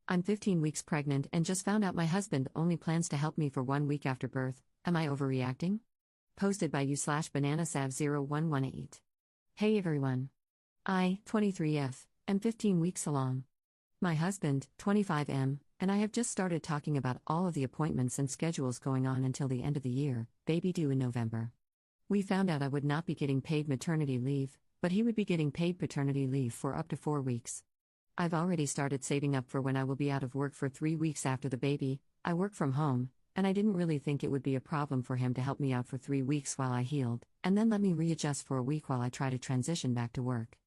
I'm 15 weeks pregnant and just found out my husband only plans to help me for 1 week after birth. Am I overreacting? Posted by you/bananasav0118. Hey everyone. I, 23F, am 15 weeks along. My husband, 25M, and I have just started talking about all of the appointments and schedules going on until the end of the year, baby due in November. We found out I would not be getting paid maternity leave, but he would be getting paid paternity leave for up to 4 weeks. I've already started saving up for when I will be out of work for 3 weeks after the baby. I work from home, and I didn't really think it would be a problem for him to help me out for 3 weeks while I healed, and then let me readjust for a week while I try to transition back to work.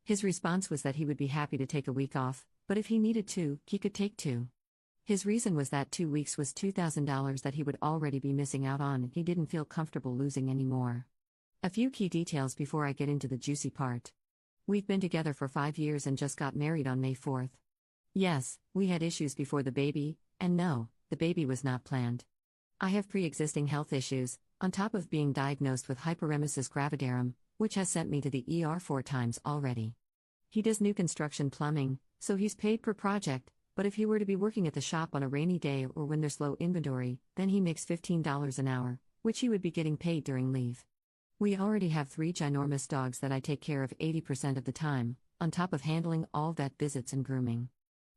His response was that he would be happy to take a week off, but if he needed to, he could take 2. His reason was that 2 weeks was $2,000 that he would already be missing out on and he didn't feel comfortable losing any more. A few key details before I get into the juicy part. We've been together for 5 years and just got married on May 4th. Yes, we had issues before the baby, and no, the baby was not planned. I have pre-existing health issues, on top of being diagnosed with hyperemesis gravidarum, which has sent me to the ER 4 times already. He does new construction plumbing, so he's paid per project, but if he were to be working at the shop on a rainy day or when there's low inventory, then he makes $15 an hour, which he would be getting paid during leave. We already have 3 ginormous dogs that I take care of 80% of the time, on top of handling all vet visits and grooming.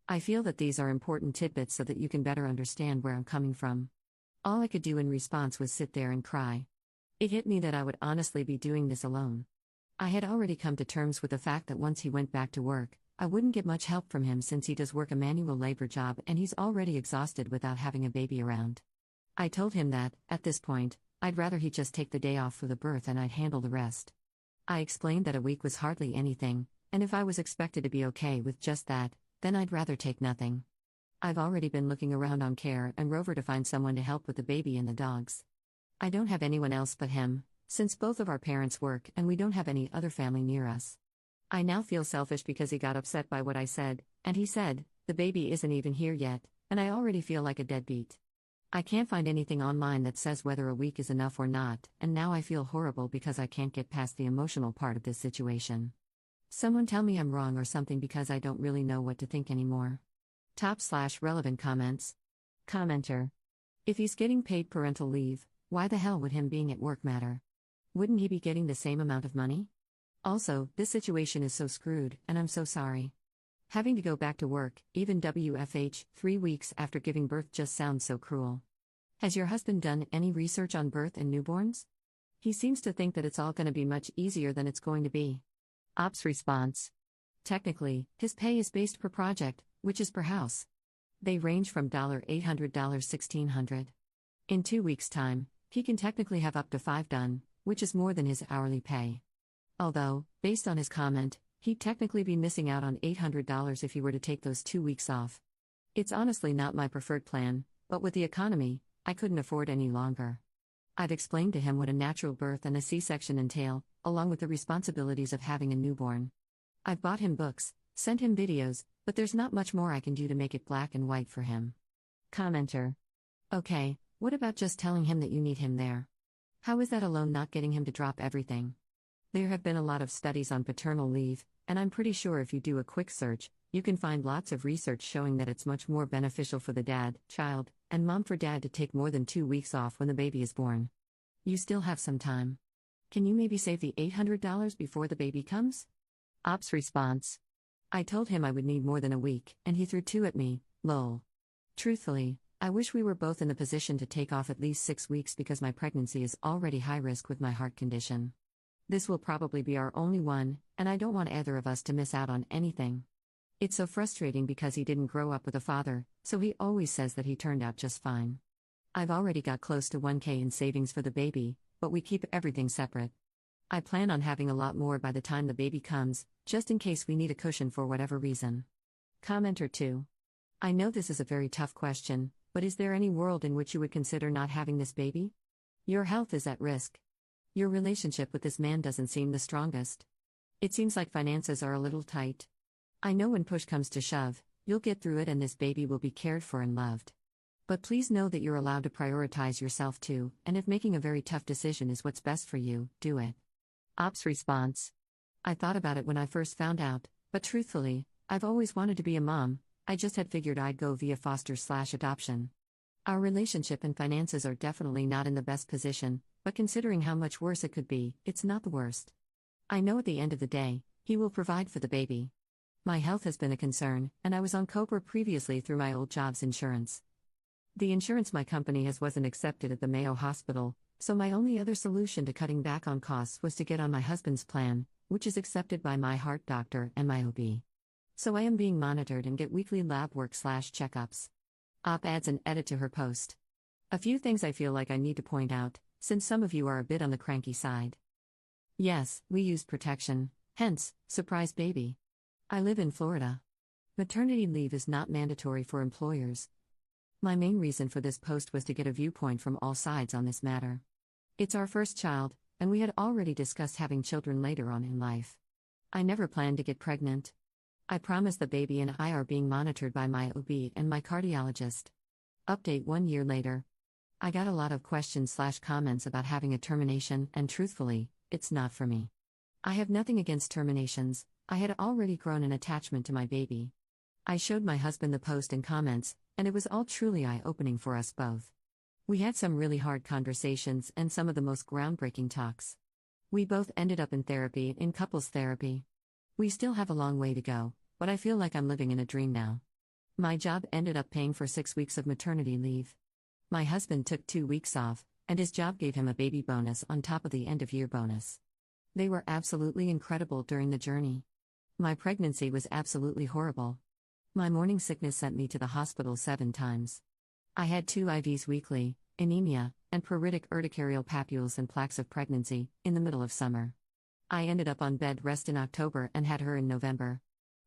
I feel that these are important tidbits so that you can better understand where I'm coming from. All I could do in response was sit there and cry. It hit me that I would honestly be doing this alone. I had already come to terms with the fact that once he went back to work, I wouldn't get much help from him since he does work a manual labor job and he's already exhausted without having a baby around. I told him that, at this point, I'd rather he just take the day off for the birth and I'd handle the rest. I explained that a week was hardly anything, and if I was expected to be okay with just that, then I'd rather take nothing. I've already been looking around on Care and Rover to find someone to help with the baby and the dogs. I don't have anyone else but him, since both of our parents work and we don't have any other family near us. I now feel selfish because he got upset by what I said, and he said, the baby isn't even here yet, and I already feel like a deadbeat. I can't find anything online that says whether a week is enough or not, and now I feel horrible because I can't get past the emotional part of this situation. Someone tell me I'm wrong or something because I don't really know what to think anymore. Top/relevant comments. Commenter. If he's getting paid parental leave, why the hell would him being at work matter? Wouldn't he be getting the same amount of money? Also, this situation is so screwed, and I'm so sorry. Having to go back to work, even WFH, 3 weeks after giving birth just sounds so cruel. Has your husband done any research on birth and newborns? He seems to think that it's all going to be much easier than it's going to be. Ops response. Technically, his pay is based per project, which is per house. They range from $800 to $1,600. In 2 weeks' time, he can technically have up to 5 done, which is more than his hourly pay. Although, based on his comment, he'd technically be missing out on $800 if he were to take those 2 weeks off. It's honestly not my preferred plan, but with the economy, I couldn't afford any longer. I've explained to him what a natural birth and a C-section entail, along with the responsibilities of having a newborn. I've bought him books, sent him videos, but there's not much more I can do to make it black and white for him. Commenter. Okay, what about just telling him that you need him there? How is that alone not getting him to drop everything? There have been a lot of studies on paternal leave, and I'm pretty sure if you do a quick search, you can find lots of research showing that it's much more beneficial for the dad, child, and mom for dad to take more than 2 weeks off when the baby is born. You still have some time. Can you maybe save the $800 before the baby comes? Ops response. I told him I would need more than a week, and he threw 2 at me, lol. Truthfully, I wish we were both in the position to take off at least 6 weeks because my pregnancy is already high risk with my heart condition. This will probably be our only one, and I don't want either of us to miss out on anything. It's so frustrating because he didn't grow up with a father, so he always says that he turned out just fine. I've already got close to $1,000 in savings for the baby, but we keep everything separate. I plan on having a lot more by the time the baby comes, just in case we need a cushion for whatever reason. Commenter 2. I know this is a very tough question, but is there any world in which you would consider not having this baby? Your health is at risk. Your relationship with this man doesn't seem the strongest. It seems like finances are a little tight. I know when push comes to shove, you'll get through it and this baby will be cared for and loved. But please know that you're allowed to prioritize yourself too, and if making a very tough decision is what's best for you, do it. Ops response. I thought about it when I first found out, but truthfully, I've always wanted to be a mom, I just had figured I'd go via foster/adoption. Our relationship and finances are definitely not in the best position, but considering how much worse it could be, it's not the worst. I know at the end of the day, he will provide for the baby. My health has been a concern, and I was on COBRA previously through my old job's insurance. The insurance my company has wasn't accepted at the Mayo Hospital, so my only other solution to cutting back on costs was to get on my husband's plan, which is accepted by my heart doctor and my OB. So I am being monitored and get weekly lab work/checkups. Adds an edit to her post. A few things I feel like I need to point out, since some of you are a bit on the cranky side. Yes, we use protection, hence, surprise baby. I live in Florida. Maternity leave is not mandatory for employers. My main reason for this post was to get a viewpoint from all sides on this matter. It's our first child, and we had already discussed having children later on in life. I never planned to get pregnant. I promise the baby and I are being monitored by my OB and my cardiologist. Update 1 year later. I got a lot of questions/comments about having a termination, and truthfully, it's not for me. I have nothing against terminations. I had already grown an attachment to my baby. I showed my husband the post and comments, and it was all truly eye-opening for us both. We had some really hard conversations and some of the most groundbreaking talks. We both ended up in therapy, in couples therapy. We still have a long way to go, but I feel like I'm living in a dream now. My job ended up paying for 6 weeks of maternity leave. My husband took 2 weeks off, and his job gave him a baby bonus on top of the end-of-year bonus. They were absolutely incredible during the journey. My pregnancy was absolutely horrible. My morning sickness sent me to the hospital 7 times. I had 2 IVs weekly, anemia, and pruritic urticarial papules and plaques of pregnancy, in the middle of summer. I ended up on bed rest in October and had her in November.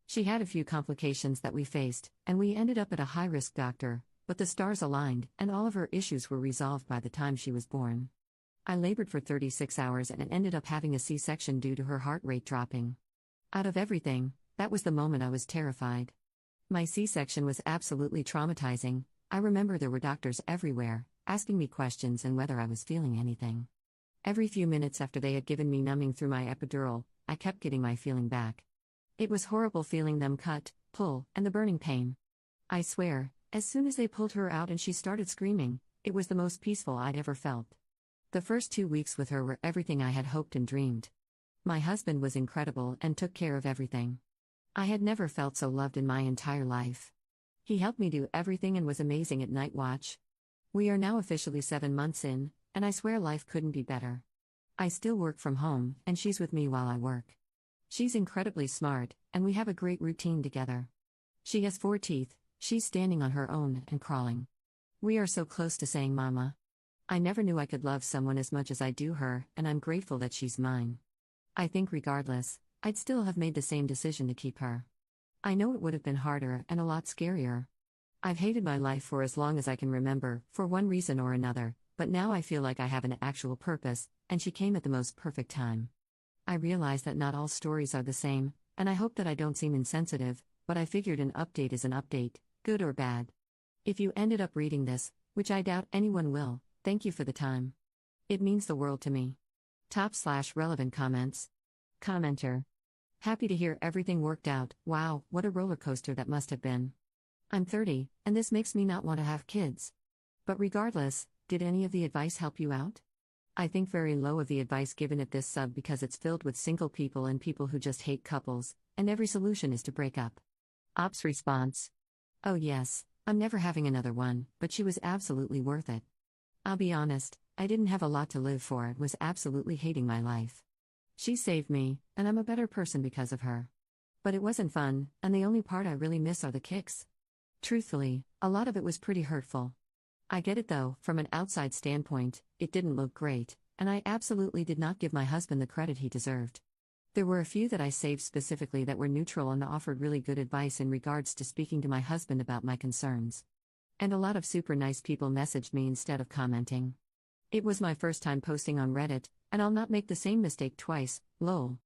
She had a few complications that we faced, and we ended up at a high-risk doctor, but the stars aligned, and all of her issues were resolved by the time she was born. I labored for 36 hours and ended up having a C-section due to her heart rate dropping. Out of everything, that was the moment I was terrified. My C-section was absolutely traumatizing. I remember there were doctors everywhere, asking me questions and whether I was feeling anything. Every few minutes after they had given me numbing through my epidural, I kept getting my feeling back. It was horrible feeling them cut, pull, and the burning pain. I swear, as soon as they pulled her out and she started screaming, it was the most peaceful I'd ever felt. The first 2 weeks with her were everything I had hoped and dreamed. My husband was incredible and took care of everything. I had never felt so loved in my entire life. He helped me do everything and was amazing at night watch. We are now officially 7 months in, and I swear life couldn't be better. I still work from home, and she's with me while I work. She's incredibly smart, and we have a great routine together. She has 4 teeth, she's standing on her own and crawling. We are so close to saying mama. I never knew I could love someone as much as I do her, and I'm grateful that she's mine. I think regardless, I'd still have made the same decision to keep her. I know it would have been harder and a lot scarier. I've hated my life for as long as I can remember, for one reason or another, but now I feel like I have an actual purpose, and she came at the most perfect time. I realize that not all stories are the same, and I hope that I don't seem insensitive, but I figured an update is an update, good or bad. If you ended up reading this, which I doubt anyone will, thank you for the time. It means the world to me. Top/relevant comments. Commenter. Happy to hear everything worked out. Wow, what a roller coaster that must have been. I'm 30, and this makes me not want to have kids. But regardless, did any of the advice help you out? I think very low of the advice given at this sub because it's filled with single people and people who just hate couples, and every solution is to break up. Ops response. Oh yes, I'm never having another one, but she was absolutely worth it. I'll be honest, I didn't have a lot to live for and was absolutely hating my life. She saved me, and I'm a better person because of her. But it wasn't fun, and the only part I really miss are the kicks. Truthfully, a lot of it was pretty hurtful. I get it though, from an outside standpoint, it didn't look great, and I absolutely did not give my husband the credit he deserved. There were a few that I saved specifically that were neutral and offered really good advice in regards to speaking to my husband about my concerns. And a lot of super nice people messaged me instead of commenting. It was my first time posting on Reddit, and I'll not make the same mistake twice, lol.